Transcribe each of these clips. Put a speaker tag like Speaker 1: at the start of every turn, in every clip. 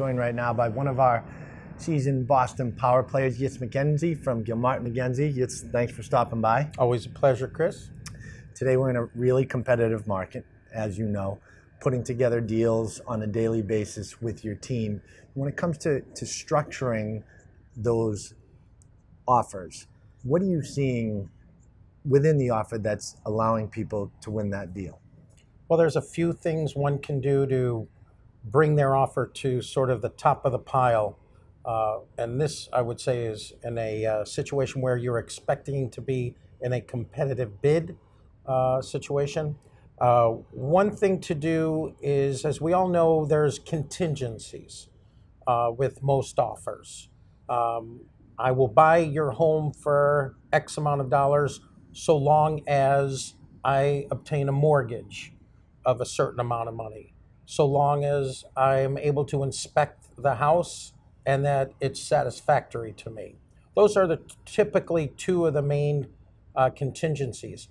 Speaker 1: joined right now by one of our seasoned Boston power players, Yitz Magence from Gilmartin Magence. Yitz, thanks for stopping by.
Speaker 2: Always a pleasure, Chris.
Speaker 1: Today we're in a really competitive market, as you know, putting together deals on a daily basis with your team. When it comes to structuring those offers, what are you seeing within the offer that's allowing people to win that deal?
Speaker 2: Well, there's a few things one can do to bring their offer to sort of the top of the pile. And this, I would say, is in a situation where you're expecting to be in a competitive bid situation. One thing to do is, as we all know, there's contingencies with most offers. I will buy your home for X amount of dollars so long as I obtain a mortgage of a certain amount of money, so long as I'm able to inspect the house and that it's satisfactory to me. Those are typically two of the main contingencies.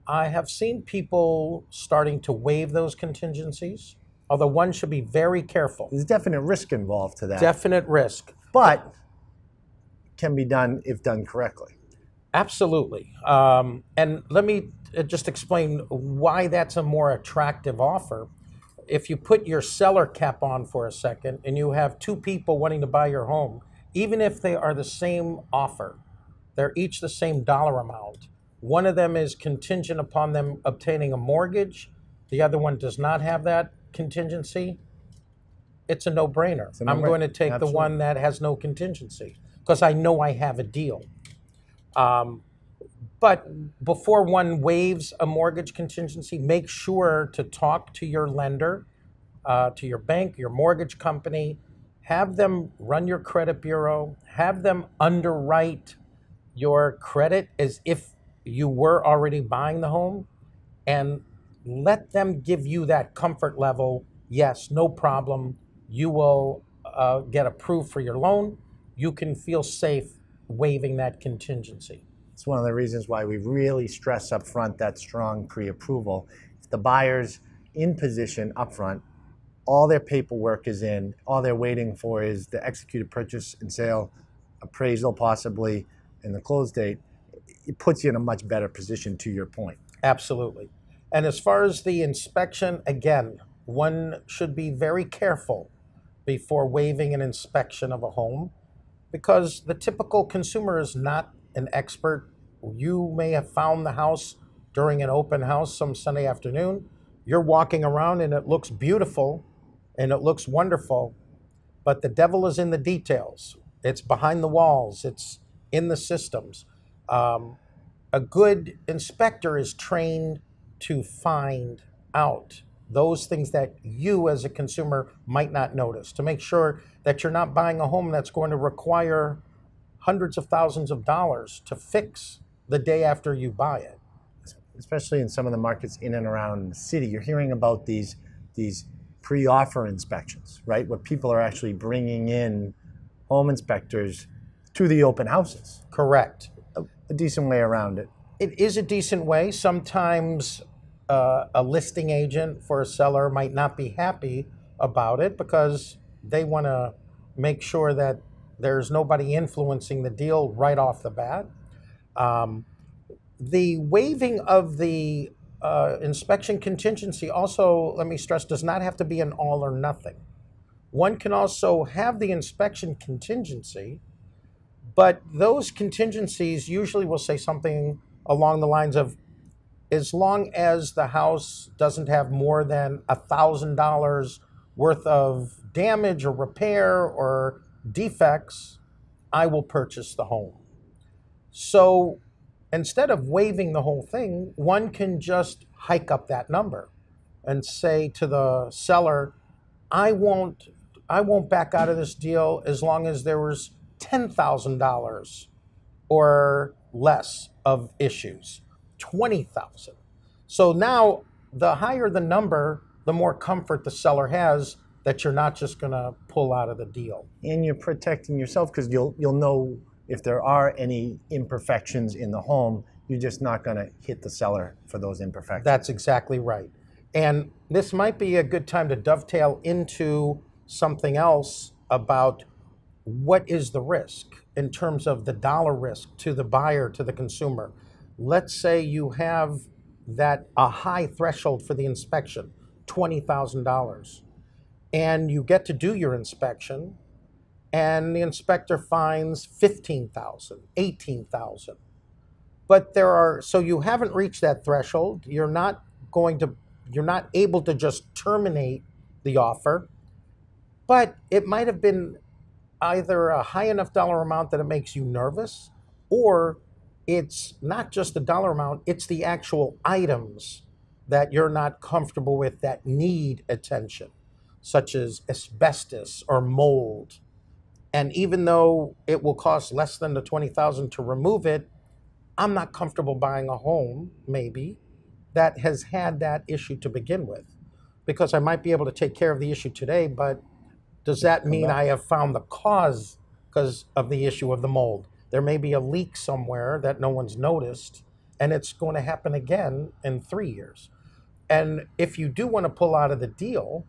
Speaker 2: I have seen people starting to waive those contingencies, although one should be very careful.
Speaker 1: There's definite risk involved to that.
Speaker 2: Definite risk.
Speaker 1: But can be done if done correctly.
Speaker 2: Absolutely. And let me just explain why that's a more attractive offer. If you put your seller cap on for a second and you have two people wanting to buy your home, even if they are the same offer, they're each the same dollar amount. One of them is contingent upon them obtaining a mortgage. The other one does not have that contingency. It's a no-brainer. I'm going to take the one that has no contingency because I know I have a deal. But before one waives a mortgage contingency, make sure to talk to your lender, to your bank, your mortgage company, have them run your credit bureau, have them underwrite your credit as if you were already buying the home, and let them give you that comfort level. Yes, no problem. You will get approved for your loan. You can feel safe waiving that contingency.
Speaker 1: It's one of the reasons why we really stress up front that strong pre-approval. If the buyer's in position up front, all their paperwork is in, all they're waiting for is the executed purchase and sale, appraisal possibly, and the close date, it puts you in a much better position, to your point.
Speaker 2: Absolutely. And as far as the inspection, again, one should be very careful before waiving an inspection of a home, because the typical consumer is not an expert. You may have found the house during an open house some Sunday afternoon. You're walking around and it looks beautiful and it looks wonderful, but the devil is in the details. It's behind the walls. It's in the systems. A good inspector is trained to find out those things that you as a consumer might not notice, to make sure that you're not buying a home that's going to require hundreds of thousands of dollars to fix the day after you buy it.
Speaker 1: Especially in some of the markets in and around the city, you're hearing about these pre-offer inspections, right? Where people are actually bringing in home inspectors to the open houses.
Speaker 2: Correct.
Speaker 1: A decent way around it.
Speaker 2: It is a decent way. Sometimes a listing agent for a seller might not be happy about it because they want to make sure that there's nobody influencing the deal right off the bat. The waiving of the inspection contingency also, let me stress, does not have to be an all or nothing. One can also have the inspection contingency, but those contingencies usually will say something along the lines of, as long as the house doesn't have more than $1,000 worth of damage or repair or defects, I will purchase the home. So instead of waiving the whole thing, one can just hike up that number and say to the seller, I won't back out of this deal as long as there was $10,000 or less of issues, $20,000. So now the higher the number, the more comfort the seller has that you're not just going to pull out of the deal.
Speaker 1: And you're protecting yourself because you'll know if there are any imperfections in the home. You're just not going to hit the seller for those imperfections.
Speaker 2: That's exactly right. And this might be a good time to dovetail into something else about what is the risk in terms of the dollar risk to the buyer, to the consumer. Let's say you have that a high threshold for the inspection, $20,000, and you get to do your inspection, and the inspector finds 15,000, 18,000. But so you haven't reached that threshold. You're not able to just terminate the offer, but it might have been either a high enough dollar amount that it makes you nervous, or it's not just the dollar amount, it's the actual items that you're not comfortable with that need attention, such as asbestos or mold. And even though it will cost less than the $20,000 to remove it, I'm not comfortable buying a home, maybe, that has had that issue to begin with. Because I might be able to take care of the issue today, but does that mean I have found the cause because of the issue of the mold? There may be a leak somewhere that no one's noticed, and it's going to happen again in 3 years. And if you do want to pull out of the deal,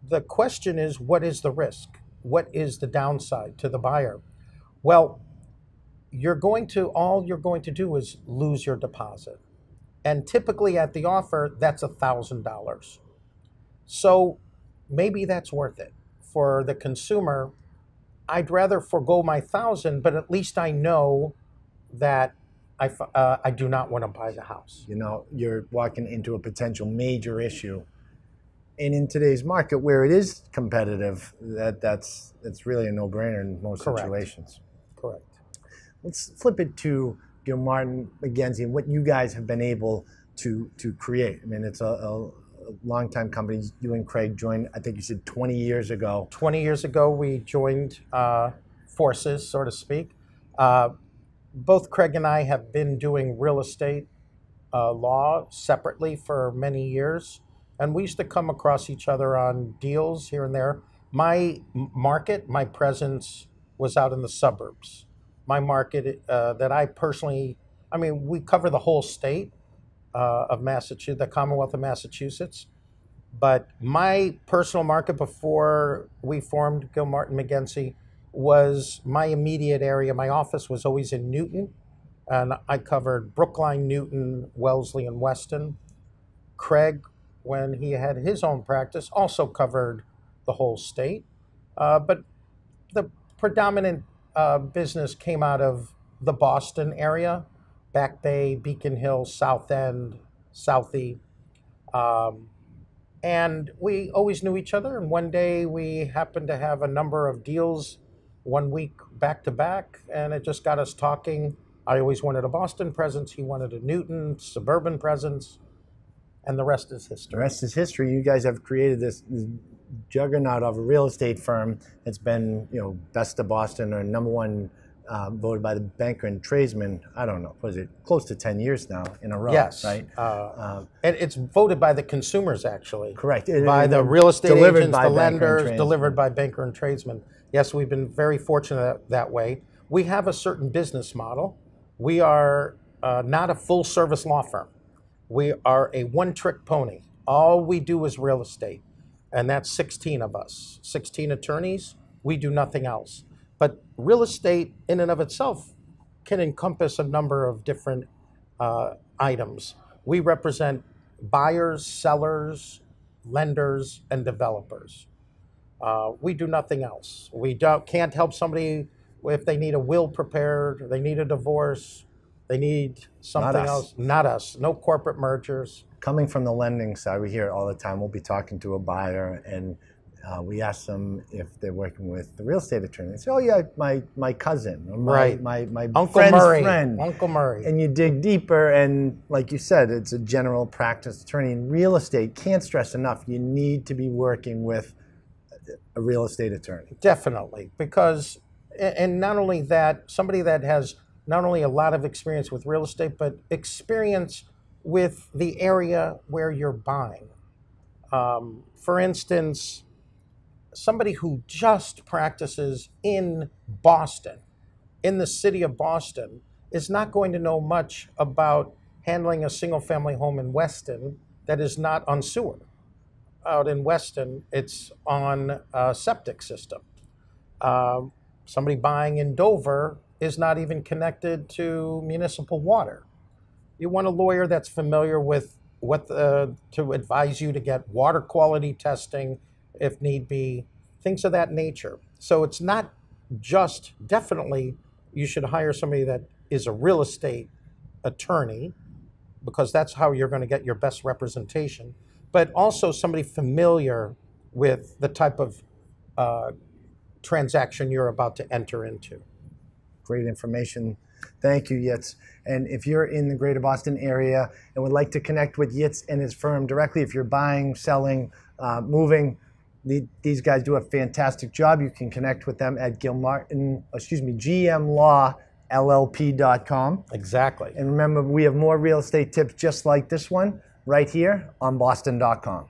Speaker 2: the question is, what is the risk? What is the downside to the buyer? Well, all you're going to do is lose your deposit. And typically at the offer, that's $1,000. So maybe that's worth it. For the consumer, I'd rather forego my 1,000, but at least I know that I do not want to buy the house.
Speaker 1: You know, you're walking into a potential major issue. And in today's market where it is competitive, that's really a no-brainer in most situations.
Speaker 2: Correct.
Speaker 1: Let's flip it to Gilmartin Magence and what you guys have been able to create. I mean, it's a long-time company. You and Craig joined, I think you said 20 years ago.
Speaker 2: 20 years ago, we joined forces, so to speak. Both Craig and I have been doing real estate law separately for many years. And we used to come across each other on deals here and there. My market, my presence was out in the suburbs. My market that I personally, we cover the whole state of Massachusetts, the Commonwealth of Massachusetts. But my personal market before we formed Gilmartin Magence was my immediate area. My office was always in Newton, and I covered Brookline, Newton, Wellesley, and Weston. Craig, when he had his own practice, also covered the whole state. But the predominant business came out of the Boston area, Back Bay, Beacon Hill, South End, Southie. And we always knew each other. And one day we happened to have a number of deals 1 week back to back, and it just got us talking. I always wanted a Boston presence. He wanted a Newton suburban presence. And the rest is history.
Speaker 1: The rest is history. You guys have created this juggernaut of a real estate firm that's been, best of Boston or #1 voted by the banker and tradesman. I don't know, was it close to 10 years now in a row?
Speaker 2: Yes.
Speaker 1: Right?
Speaker 2: And it's voted by the consumers, actually.
Speaker 1: Correct.
Speaker 2: By the real estate agents,
Speaker 1: by
Speaker 2: the lenders, delivered by banker and tradesman. Yes, we've been very fortunate that way. We have a certain business model. We are not a full-service law firm. We are a one-trick pony. All we do is real estate, and that's 16 of us, 16 attorneys. We do nothing else. But real estate in and of itself can encompass a number of different items. We represent buyers, sellers, lenders, and developers. We do nothing else. We can't help somebody if they need a will prepared, they need a divorce, they need something else. Not us. No corporate mergers.
Speaker 1: Coming from the lending side, we hear it all the time. We'll be talking to a buyer, and we ask them if they're working with the real estate attorney. They say, "Oh yeah, my cousin, or my
Speaker 2: Uncle
Speaker 1: friend's
Speaker 2: Murray.
Speaker 1: friend."
Speaker 2: Uncle Murray.
Speaker 1: And you dig deeper, and like you said, it's a general practice attorney. In real estate, can't stress enough, you need to be working with a real estate attorney.
Speaker 2: Definitely, because, and not only that, somebody that has not only a lot of experience with real estate, but experience with the area where you're buying. For instance, somebody who just practices in Boston, in the city of Boston, is not going to know much about handling a single-family home in Weston that is not on sewer. out in Weston, it's on a septic system. Somebody buying in Dover is not even connected to municipal water. You want a lawyer that's familiar with what to advise you to get water quality testing, if need be, things of that nature. So it's not just, definitely, you should hire somebody that is a real estate attorney, because that's how you're going to get your best representation, but also somebody familiar with the type of transaction you're about to enter into.
Speaker 1: Great information. Thank you, Yitz. And if you're in the greater Boston area and would like to connect with Yitz and his firm directly, if you're buying, selling, moving, these guys do a fantastic job. You can connect with them at GMLawLLP.com.
Speaker 2: Exactly.
Speaker 1: And remember, we have more real estate tips just like this one right here on Boston.com.